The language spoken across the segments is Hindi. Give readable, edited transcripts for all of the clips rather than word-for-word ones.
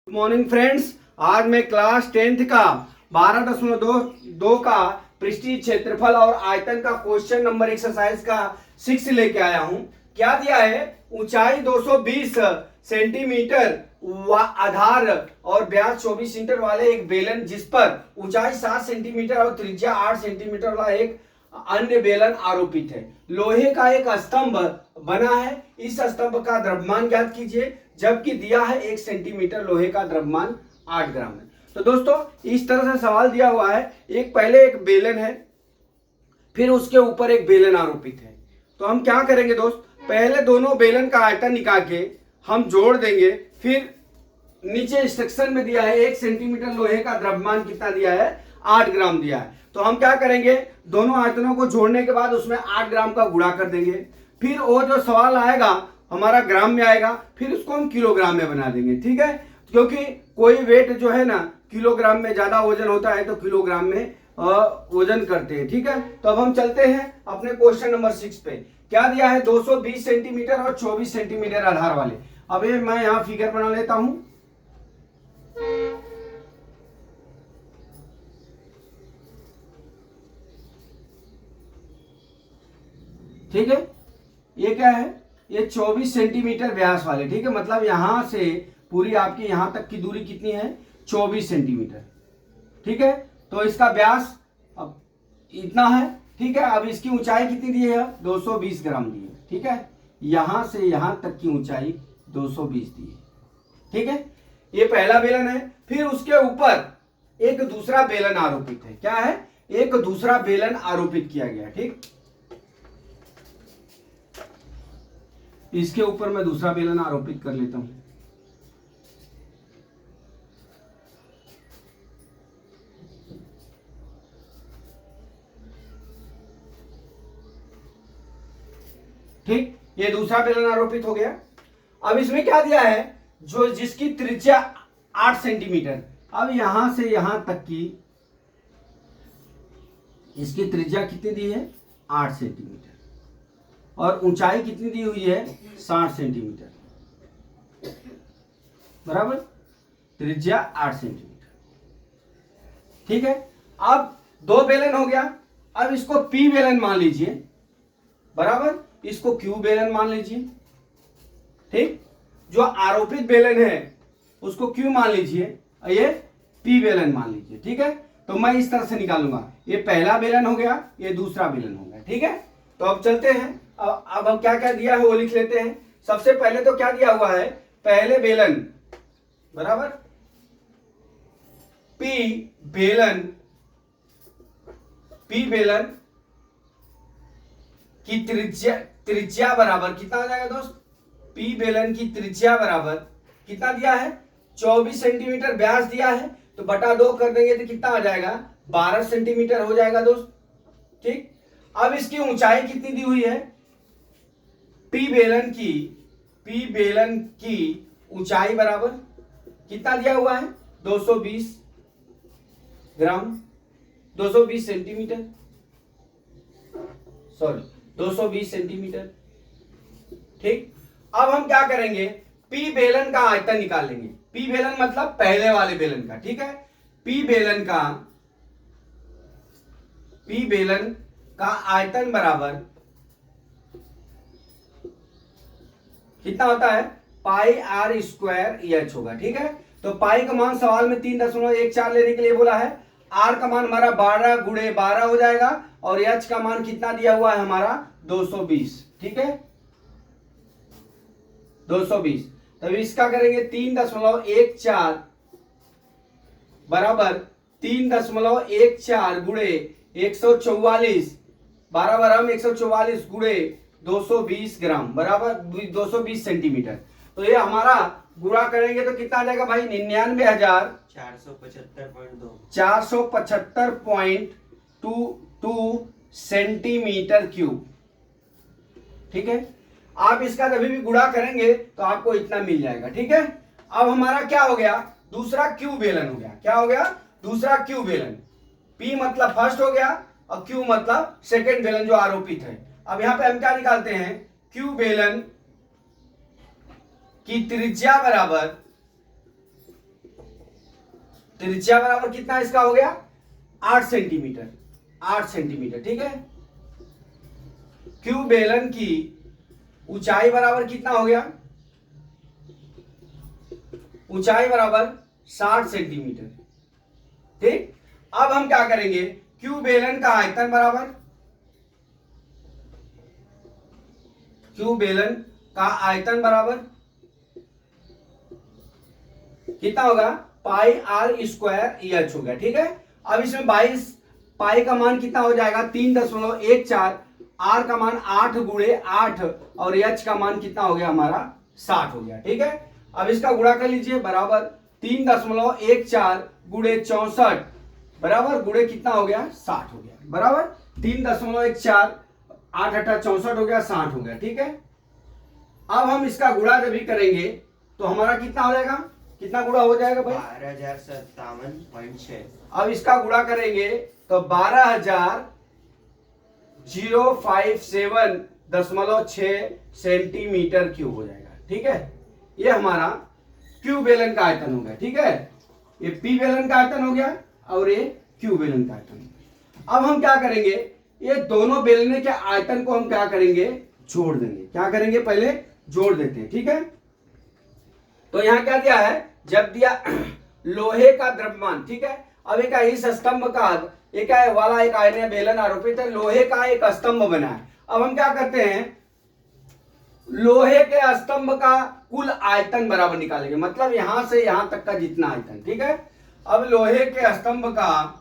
Good morning friends. आज मैं क्लास 10th का 12.2 का पृष्ठीय क्षेत्रफल और आयतन का क्वेश्चन नंबर एक्सरसाइज का 6 लेके आया हूं। क्या दिया है? ऊंचाई 220 सेंटीमीटर आधार और व्यास 24 इंच वाले एक बेलन जिस पर ऊंचाई 7 सेंटीमीटर और त्रिज्या 8 सेंटीमीटर वाला एक अन्य बेलन आरोपित है। लोहे का एक स्तंभ बना है, इस स्तंभ का द्रव्यमान ज्ञात कीजिए, जबकि दिया है 1 सेंटीमीटर लोहे का द्रव्यमान 8 ग्राम है। तो दोस्तों इस तरह से सवाल दिया हुआ है। पहले एक बेलन है, फिर उसके ऊपर एक बेलन आरोपित है। तो हम क्या करेंगे दोस्त, पहले दोनों बेलन का आयतन निकाल के हम जोड़ देंगे। फिर नीचे इंस्ट्रक्शन में दिया है 1 सेंटीमीटर लोहे का द्रव्यमान कितना दिया है, 8 ग्राम दिया है। तो हम क्या करेंगे, दोनों आयतनों को जोड़ने के बाद उसमें 8 ग्राम का गुणा कर देंगे। फिर वो जो सवाल आएगा हमारा ग्राम में आएगा, फिर उसको हम किलोग्राम में बना देंगे। ठीक है, क्योंकि कोई वेट जो है ना किलोग्राम में ज्यादा वजन होता है तो किलोग्राम में वजन करते हैं। ठीक है, तो अब हम चलते हैं अपने क्वेश्चन नंबर 6 पे। क्या दिया है? 220 सेंटीमीटर और 24 सेंटीमीटर आधार वाले। अब ये मैं यहां फिगर बना लेता हूं। ठीक है, ये क्या है? ये 24 सेंटीमीटर व्यास वाले। ठीक है, मतलब यहां से पूरी आपकी यहां तक की दूरी कितनी है? 24 सेंटीमीटर। ठीक है, तो इसका व्यास अब इतना है। ठीक है, अब इसकी ऊंचाई कितनी दी है? 220 ग्राम दी है। ठीक है, यहां से यहां तक की ऊंचाई 220 दी है। ठीक है, ये पहला बेलन है। फिर उसके ऊपर एक दूसरा बेलन आरोपित है। क्या है? एक दूसरा बेलन आरोपित किया गया। ठीक, इसके ऊपर मैं दूसरा बेलन आरोपित कर लेता हूं। ठीक, ये दूसरा बेलन आरोपित हो गया। अब इसमें क्या दिया है? जो जिसकी त्रिज्या 8 सेंटीमीटर। अब यहां से यहां तक की इसकी त्रिज्या कितनी दी है? 8 सेंटीमीटर। और ऊंचाई कितनी दी हुई है? 60 सेंटीमीटर। बराबर, त्रिज्या 8 सेंटीमीटर। ठीक है, अब दो बेलन हो गया। अब इसको पी बेलन मान लीजिए, बराबर, इसको क्यू बेलन मान लीजिए। ठीक, जो आरोपित बेलन है उसको क्यू मान लीजिए, ये पी बेलन मान लीजिए। ठीक है, तो मैं इस तरह से निकालूंगा। ये पहला बेलन हो गया, ये दूसरा बेलन हो गया। ठीक है, तो अब चलते हैं। अब हम क्या क्या दिया है वो लिख लेते हैं। सबसे पहले तो क्या दिया हुआ है? पहले बेलन, बराबर, पी बेलन की त्रिज्या बराबर कितना हो जाएगा दोस्त? पी बेलन की त्रिज्या बराबर कितना दिया है? 24 सेंटीमीटर व्यास दिया है, तो बटा 2 कर देंगे तो कितना आ जाएगा? 12 सेंटीमीटर हो जाएगा दोस्त। ठीक, अब इसकी ऊंचाई कितनी दी हुई है? पी बेलन की ऊंचाई बराबर कितना दिया हुआ है? 220 ग्राम, 220 सेंटीमीटर, सॉरी 220 सेंटीमीटर। ठीक, अब हम क्या करेंगे? पी बेलन का आयतन निकाल लेंगे। पी बेलन मतलब पहले वाले बेलन का। ठीक है, पी बेलन का आयतन बराबर कितना होता है? पाई आर स्क्वायर एच होगा। ठीक है, तो पाई का मान सवाल में 3.14 लेने के लिए बोला है। आर का मान हमारा 12 गुणे 12 हो जाएगा, और एच का मान कितना दिया हुआ है हमारा? 220। ठीक है, 220। तब इसका करेंगे 3.14 बराबर 3.14 गुणे 144, 12 बराबर 144 गुणे 220 ग्राम बराबर 220 सेंटीमीटर। तो ये हमारा गुणा करेंगे तो कितना आ जाएगा भाई? 475.22 सेंटीमीटर क्यूब। ठीक है, आप इसका कभी भी गुणा करेंगे तो आपको इतना मिल जाएगा। ठीक है, अब हमारा क्या हो गया? दूसरा क्यू बेलन हो गया। क्या हो गया? दूसरा क्यू बेलन। पी मतलब फर्स्ट हो गया, और क्यू मतलब सेकंड बेलन जो आरोपित है। अब यहां पे हम क्या निकालते हैं? क्यू बेलन की त्रिज्या बराबर त्रिज्या बराबर कितना इसका हो गया 8 सेंटीमीटर, 8 सेंटीमीटर, ठीक है। क्यू बेलन की ऊंचाई बराबर कितना हो गया, ऊंचाई बराबर 60 सेंटीमीटर, ठीक। अब हम क्या करेंगे, क्यू बेलन का आयतन बराबर, क्यू बेलन का आयतन बराबर कितना होगा, पाई आर स्क्वायर एच हो गया, ठीक है। अब इसमें 22 पाई का मान कितना हो जाएगा 3.14, आर का मान 8 गुणे 8 और एच का मान कितना हो गया हमारा 60 हो गया, ठीक है। अब इसका गुणा कर लीजिए, बराबर 3.14 गुणे 64 बराबर गुणे कितना हो गया 60 हो गया, बराबर 3.14 8 8 64 हो गया, 60 हो गया, ठीक है। अब हम इसका गुणा जब भी करेंगे तो हमारा कितना हो जाएगा, कितना गुणा हो जाएगा भाई 12,057.6। अब इसका गुणा करेंगे तो 12,057.6 सेंटीमीटर क्यूब हो जाएगा, ठीक है। ये हमारा क्यू बेलन का आयतन हो गया, ठीक है। ये पी बेलन का आयतन हो गया और ये क्यू बेलन का आयतन हो गया। अब हम क्या करेंगे, ये दोनों बेलने के आयतन को हम क्या करेंगे, जोड़ देंगे। क्या करेंगे, पहले जोड़ देते हैं, ठीक है। तो यहां क्या दिया है, जब दिया लोहे का द्रव्यमान, ठीक है। अब एक इस स्तंभ का एक वाला एक आयनीय बेलन आरोपित है, लोहे का एक स्तंभ बना है। अब हम क्या करते हैं, लोहे के स्तंभ का कुल आयतन बराबर निकालेंगे, मतलब यहां से यहां तक का जितना आयतन, ठीक है। अब लोहे के स्तंभ का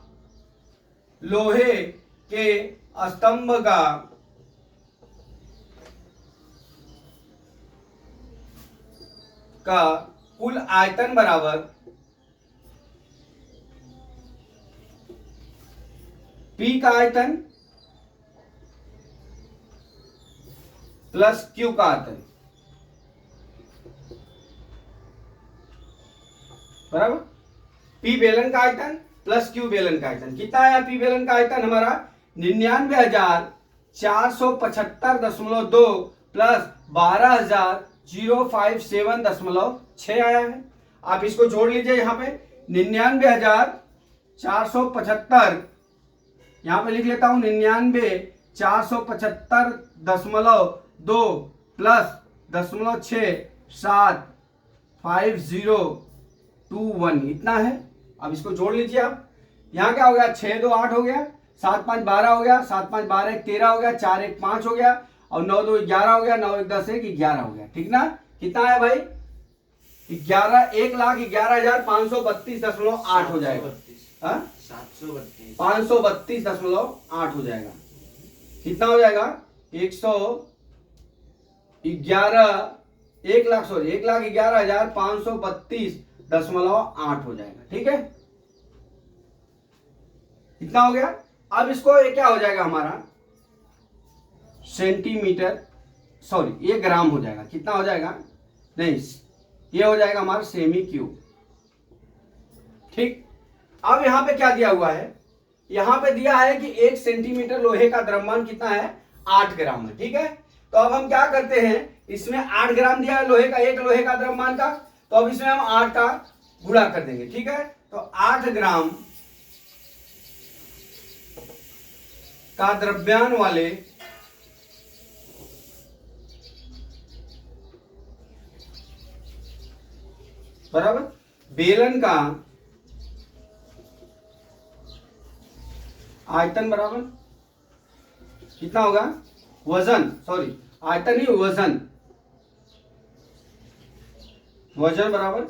कुल आयतन बराबर पी का आयतन प्लस क्यू का आयतन, बराबर पी बेलन का आयतन प्लस क्यू बेलन का आयतन। कितना आया पी बेलन का आयतन हमारा 99,475.2 प्लस 12,057.6 आया है। आप इसको जोड़ लीजिए, यहां पे 99,475, यहां पे लिख लेता हूं 99,475.2 प्लस 0.675021 इतना है। अब इसको जोड़ लीजिए आप, यहां क्या हो गया 6 2 8 हो गया, 7 5 12 हो गया, 7 5 12 1 13 हो गया, 4 1 5 हो गया और 9 2 11 हो गया, 9 1 10 1 11 हो गया, ठीक ना। कितना है भाई 1,11,532.8 हो जाएगा, 532.8 हो जाएगा। कितना हो जाएगा 1,11,532.8 हो जाएगा, ठीक है। कितना हो गया। अब इसको ये क्या हो जाएगा हमारा सेंटीमीटर, सॉरी ये ग्राम हो जाएगा। कितना हो जाएगा, नहीं ये हो जाएगा हमारा सेमी क्यूब, ठीक। अब यहां पे क्या दिया हुआ है, यहां पे दिया है कि 1 सेंटीमीटर लोहे का द्रव्यमान कितना है 8 ग्राम है, ठीक है। तो अब हम क्या करते हैं, इसमें 8 ग्राम दिया है लोहे का, एक लोहे का द्रव्यमान का, तो अब इसमें हम 8 का गुणा कर देंगे, ठीक है। तो 8 ग्राम का द्रव्यमान वाले बराबर बेलन का आयतन बराबर कितना होगा, वजन, सॉरी आयतन ही वजन, वजन बराबर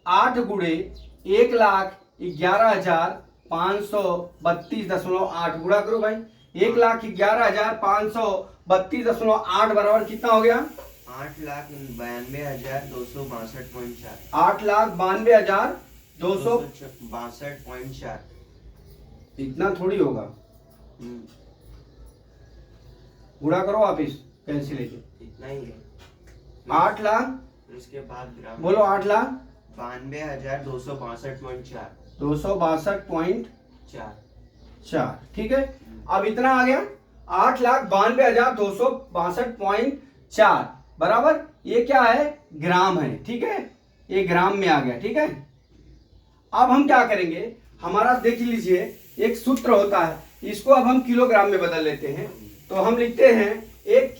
8 गुणे 1,11,532.8 गुणा करो भाई, 1,11,532.8 बराबर कितना हो गया 8,92,262.4। 8,92,262.4 इतना थोड़ी होगा, गुणा करो आप इस कैंसिल लेके, इतना ही है 8 लाख, उसके बाद ग्राम बोलो 92,262.4 262.4, ठीक है। अब इतना आ गया 8,92,262.4 बराबर, ये क्या है ग्राम है, ठीक है, ये ग्राम में आ गया, ठीक है। अब हम क्या करेंगे, हमारा देख लीजिए एक सूत्र होता है, इसको अब हम किलोग्राम में बदल लेते हैं। तो हम लिखते हैं 1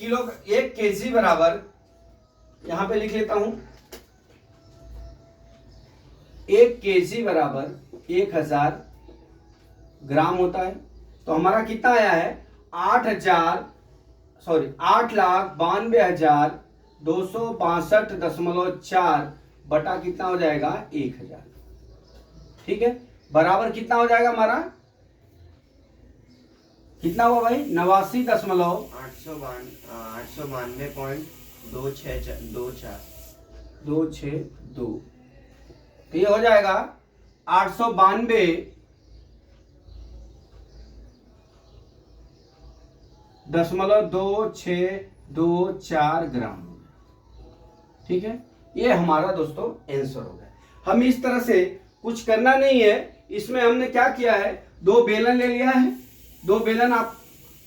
केजी बराबर, यहां पे लिख लेता हूं 1 केजी बराबर 1000 ग्राम होता है। तो हमारा कितना आया है 8,92,262.4 बटा कितना हो जाएगा 1000। ठीक है, बराबर कितना हो जाएगा हमारा, कितना हुआ भाई 89.2624। 262, तो ये हो जाएगा 892.2624 ग्राम। ठीक है, ये हमारा दोस्तों आंसर हो गया। हम इस तरह से कुछ करना नहीं है, इसमें हमने क्या किया है, 2 बेलन ले लिया है, 2 बेलन, आप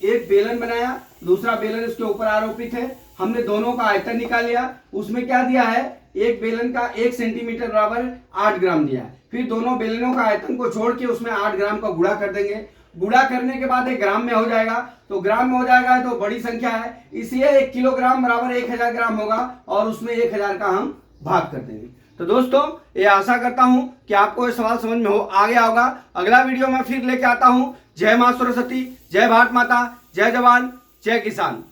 एक बेलन बनाया, दूसरा बेलन इसके ऊपर आरोपित है, हमने दोनों का आयतन निकाल लिया, उसमें क्या दिया है, एक बेलन का 1 सेंटीमीटर बराबर 8 ग्राम दिया है। फिर दोनों बेलनों का आयतन को छोड़ के उसमें 8 ग्राम का गुणा कर देंगे, गुणा करने के बाद एक ग्राम में हो जाएगा, तो ग्राम में हो जाएगा तो बड़ी संख्या है, इसलिए 1 किलोग्राम बराबर 1000 ग्राम होगा और उसमें 1000 का हम भाग कर देंगे। तो दोस्तों ये आशा करता हूं कि आपको ये सवाल समझ में आ गया होगा। अगला वीडियो मैं फिर लेके आता हूं। जय मां सरस्वती, जय भारत माता, जय जवान, जय किसान।